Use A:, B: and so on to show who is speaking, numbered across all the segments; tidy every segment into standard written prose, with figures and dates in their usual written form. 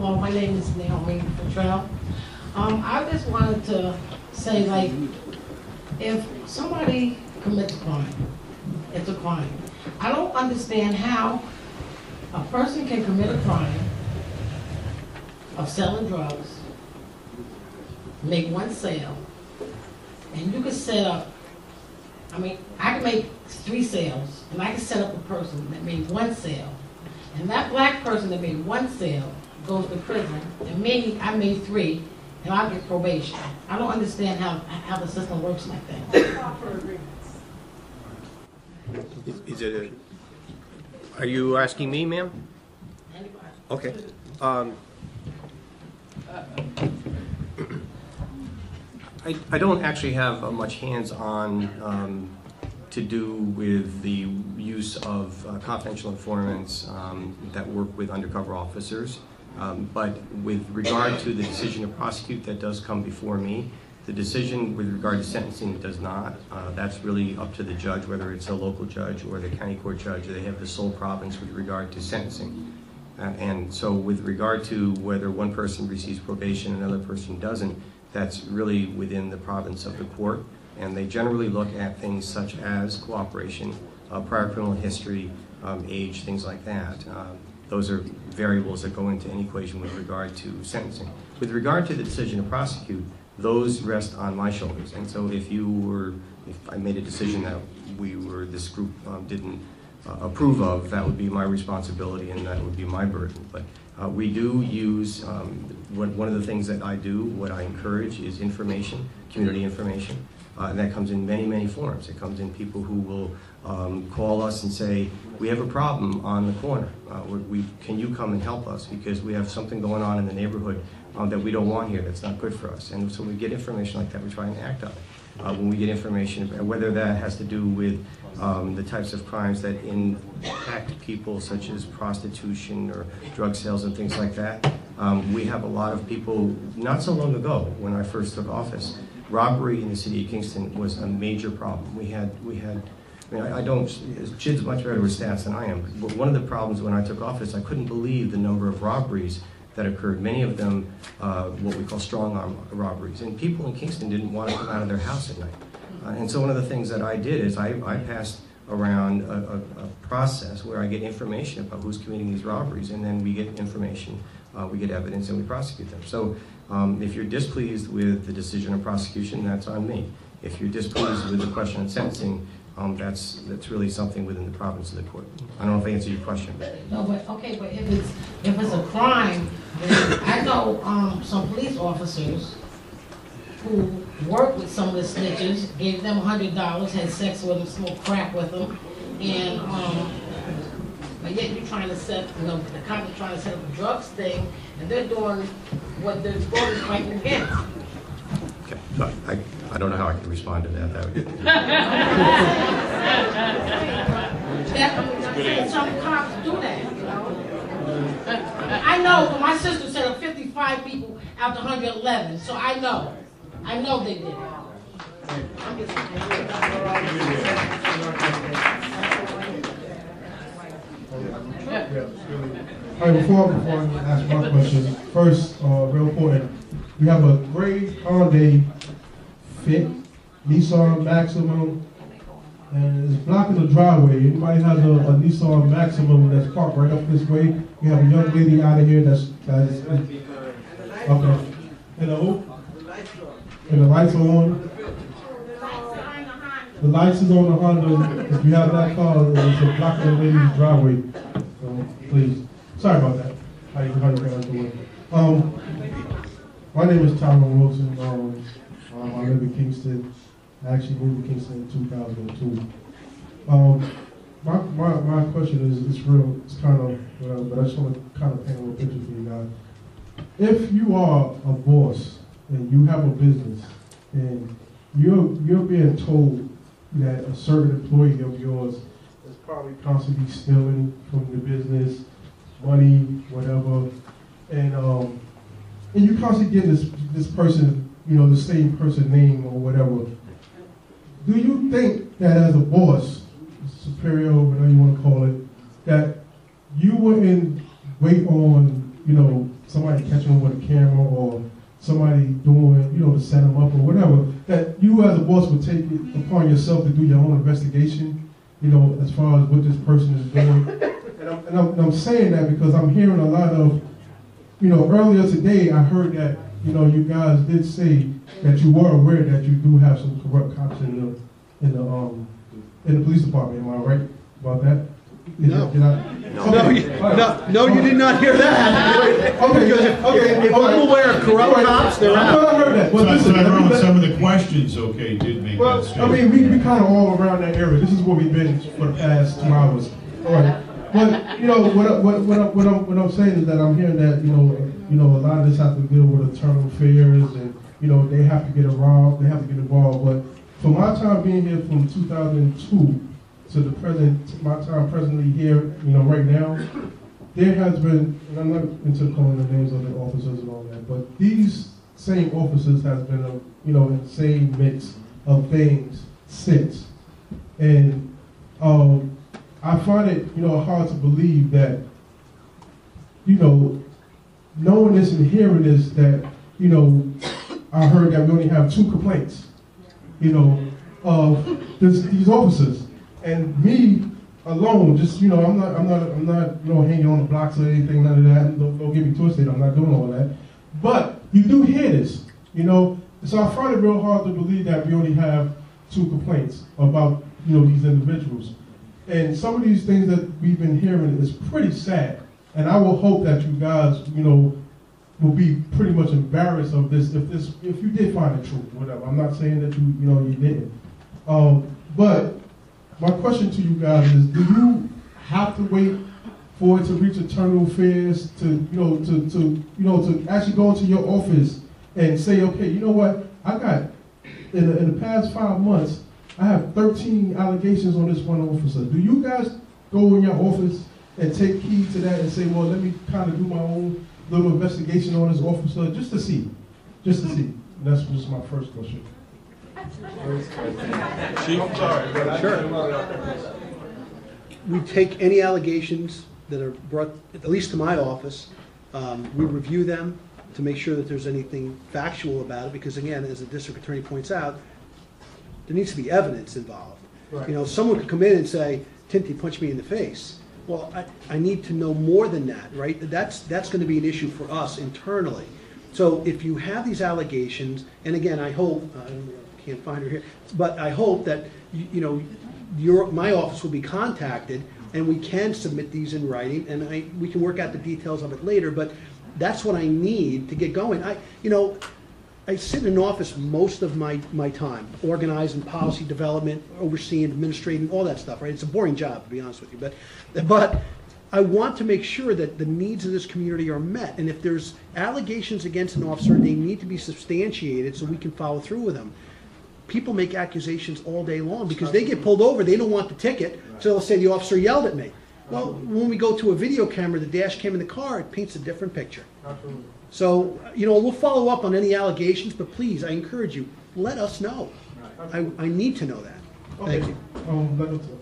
A: all, my name is Naomi Petrell. I just wanted to say, like, if somebody commits a crime, it's a crime. I don't understand how a person can commit a crime of selling drugs, make one sale, and you can set up, I mean, I can make 3 sales, and I can set up a person that made 1 sale, and that black person that made 1 sale goes to prison, and me, I made 3, and I get probation. I don't understand how the system works like that.
B: Is it are you asking me, ma'am?
A: Anybody?
B: Okay. I don't actually have much hands-on to do with the use of confidential informants that work with undercover officers. But with regard to the decision to prosecute, that does come before me. The decision with regard to sentencing does not. That's really up to the judge, whether it's a local judge or the county court judge. They have the sole province with regard to sentencing. And so with regard to whether one person receives probation and another person doesn't, that's really within the province of the court. And they generally look at things such as cooperation, prior criminal history, age, things like that. Those are variables that go into any equation with regard to sentencing. With regard to the decision to prosecute, those rest on my shoulders. And so if I made a decision that this group didn't approve of, that would be my responsibility and that would be my burden. But we do use, one of the things that I do, what I encourage is information, community information. And that comes in many, many forms. It comes in people who will call us and say, we have a problem on the corner. Can you come and help us? Because we have something going on in the neighborhood that we don't want here, that's not good for us. And so we get information like that, we try and act on it. When we get information, whether that has to do with the types of crimes that impact people, such as prostitution or drug sales and things like that, we have a lot of people, not so long ago, when I first took office, robbery in the city of Kingston was a major problem. We had Chid's much better with stats than I am, but one of the problems when I took office, I couldn't believe the number of robberies that occurred, many of them what we call strong arm robberies. And people in Kingston didn't want to come out of their house at night. And so one of the things that I did is I passed around a process where I get information about who's committing these robberies, and then we get information, we get evidence, and we prosecute them. So if you're displeased with the decision of prosecution, that's on me. If you're displeased with the question of sentencing, that's really something within the province of the court. I don't know if I answered your question.
A: No, but okay, but if it's a crime, I know some police officers who worked with some of the snitches, gave them $100, had sex with them, smoked crack with them, and but yet you're trying to set, the cops are trying to set up a drugs thing, and they're doing what the court is fighting against.
B: Okay, so I don't know how I can respond to that.
A: Some cops do that, you know. I know, but my sister set up 55 people out to 111, so I know they did it. I'm just
C: All right, before I ask my question, first, real important, we have a gray Hyundai Fit Nissan Maximum, and it's blocking the driveway. Anybody has a Nissan Maximum that's parked right up this way? We have a young lady out of here that's okay. Hello? And the lights are on? The lights is on the Honda. If you have that car, it's blocking the lady's driveway. So, please. Sorry about that. How you guys doing? My name is Tyrone Wilson. I live in Kingston. I actually moved to Kingston in 2002. My question is real. It's kind of, but I just want to kind of paint a little picture for you guys. If you are a boss and you have a business and you're being told that a certain employee of yours is probably constantly stealing from the business, money, whatever, and you constantly get this person, the same person name or whatever. Do you think that as a boss, superior, whatever you want to call it, that you wouldn't wait on somebody catching them with a camera or somebody doing, to set them up or whatever, that you as a boss would take it upon yourself to do your own investigation, as far as what this person is doing. And I'm saying that because I'm hearing a lot of, earlier today I heard that, you guys did say that you were aware that you do have some corrupt cops in the police department. Am I right about that?
D: No. No, you did not hear that.
C: Okay.
D: If I'm aware of corrupt cops, they're out.
C: I heard that. But listen,
E: some of the questions, did make that statement.
C: we kind of all around that area. This is where we've been for the past 2 hours. All right. But what I'm saying is that I'm hearing that a lot of this has to deal with internal affairs, and they have to get involved. But for my time being here from 2002 to the present, my time presently here, right now, there has been, and I'm not into calling the names of the officers and all that, but these same officers has been, in the same mix of things since, and I find it, hard to believe that, knowing this and hearing this, that, I heard that we only have 2 complaints, of these officers, and me alone, just, I'm not, hanging on the blocks or anything, none of that. Don't get me twisted. I'm not doing all that. But you do hear this, So I find it real hard to believe that we only have 2 complaints about, these individuals. And some of these things that we've been hearing is pretty sad. And I will hope that you guys, will be pretty much embarrassed of this if you did find the truth, whatever. I'm not saying that you didn't. But my question to you guys is: do you have to wait for it to reach internal affairs to actually go into your office and say, okay, you know what? I got in the past 5 months, I have 13 allegations on this one officer. Do you guys go in your office and take heed to that and say, well, let me kind of do my own little investigation on this officer just to see? And that's just my first question.
E: Chief, I'm sorry.
D: Sure. We take any allegations that are brought, at least to my office, we review them to make sure that there's anything factual about it, because again, as the district attorney points out, there needs to be evidence involved. Right. Someone could come in and say, Tinty punched me in the face. Well, I need to know more than that, right? That's going to be an issue for us internally. So if you have these allegations, and again, I hope, I can't find her here, but I hope that, my office will be contacted and we can submit these in writing, and we can work out the details of it later, but that's what I need to get going. I sit in an office most of my time, organizing policy development, overseeing, administrating, all that stuff, right? It's a boring job, to be honest with you, but I want to make sure that the needs of this community are met, and if there's allegations against an officer, they need to be substantiated so we can follow through with them. People make accusations all day long because they get pulled over, they don't want the ticket, so they'll say the officer yelled at me. Well, when we go to a video camera, the dash cam in the car, it paints a different picture.
C: Absolutely.
D: So, we'll follow up on any allegations, but please, I encourage you, let us know. I need to know that.
C: Okay.
D: Thank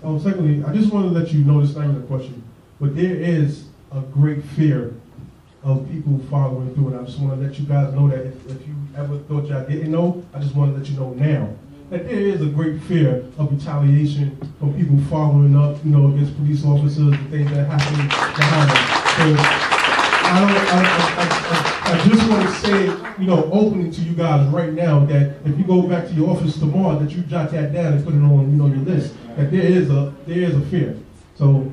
D: you.
C: Secondly, I just want to let you know, this is not even a question, but there is a great fear of people following through, and I just want to let you guys know that if you ever thought y'all didn't know, I just want to let you know now that there is a great fear of retaliation from people following up, against police officers and things that happen behind them. So I just want to say, openly to you guys right now that if you go back to your office tomorrow, that you jot that down and put it on, your list. That there is a fear. So,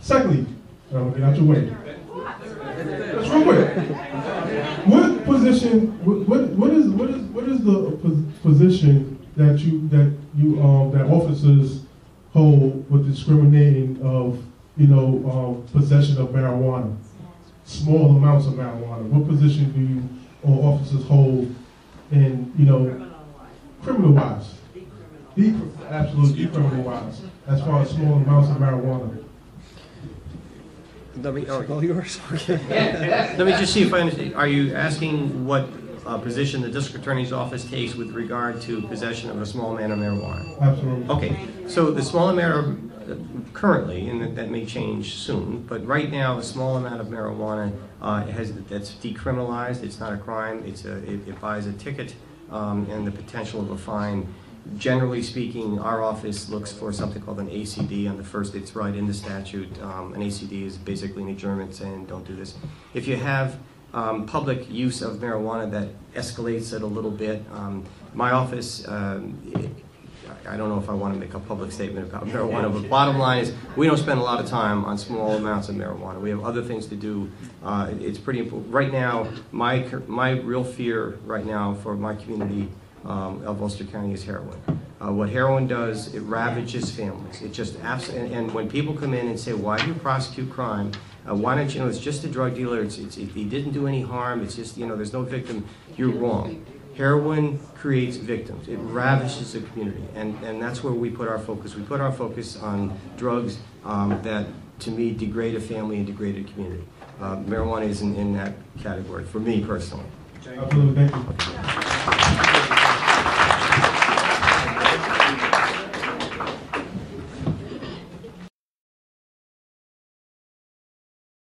C: secondly, I'm gonna get out your way. Just real quick. What position? What is the position that officers hold with discriminating of possession of marijuana, small amounts of marijuana? What position do you or officers hold in criminal wise? Absolutely criminal wise, as far as small amounts of marijuana.
D: All yours.
B: Let me just see if I understand. Are you asking what position the district attorney's office takes with regard to possession of a small amount of marijuana?
C: Absolutely.
B: Okay, so the small amount currently, and that may change soon, but right now, a small amount of marijuana that's decriminalized. It's not a crime. It buys a ticket and the potential of a fine. Generally speaking, our office looks for something called an ACD on the first. It's right in the statute. An ACD is basically an adjournment saying don't do this. If you have public use of marijuana that escalates it a little bit, my office, I don't know if I want to make a public statement about marijuana, but bottom line is we don't spend a lot of time on small amounts of marijuana. We have other things to do. It's pretty important. Right now, my real fear right now for my community of Ulster County is heroin. What heroin does, it ravages families. It just and when people come in and say, why do you prosecute crime? Why don't you know it's just a drug dealer? He didn't do any harm. It's just there's no victim. You're wrong. Heroin creates victims. It ravages the community, and that's where we put our focus. We put our focus on drugs that, to me, degrade a family and degrade a community. Marijuana isn't in that category for me personally.
C: Absolutely, thank you.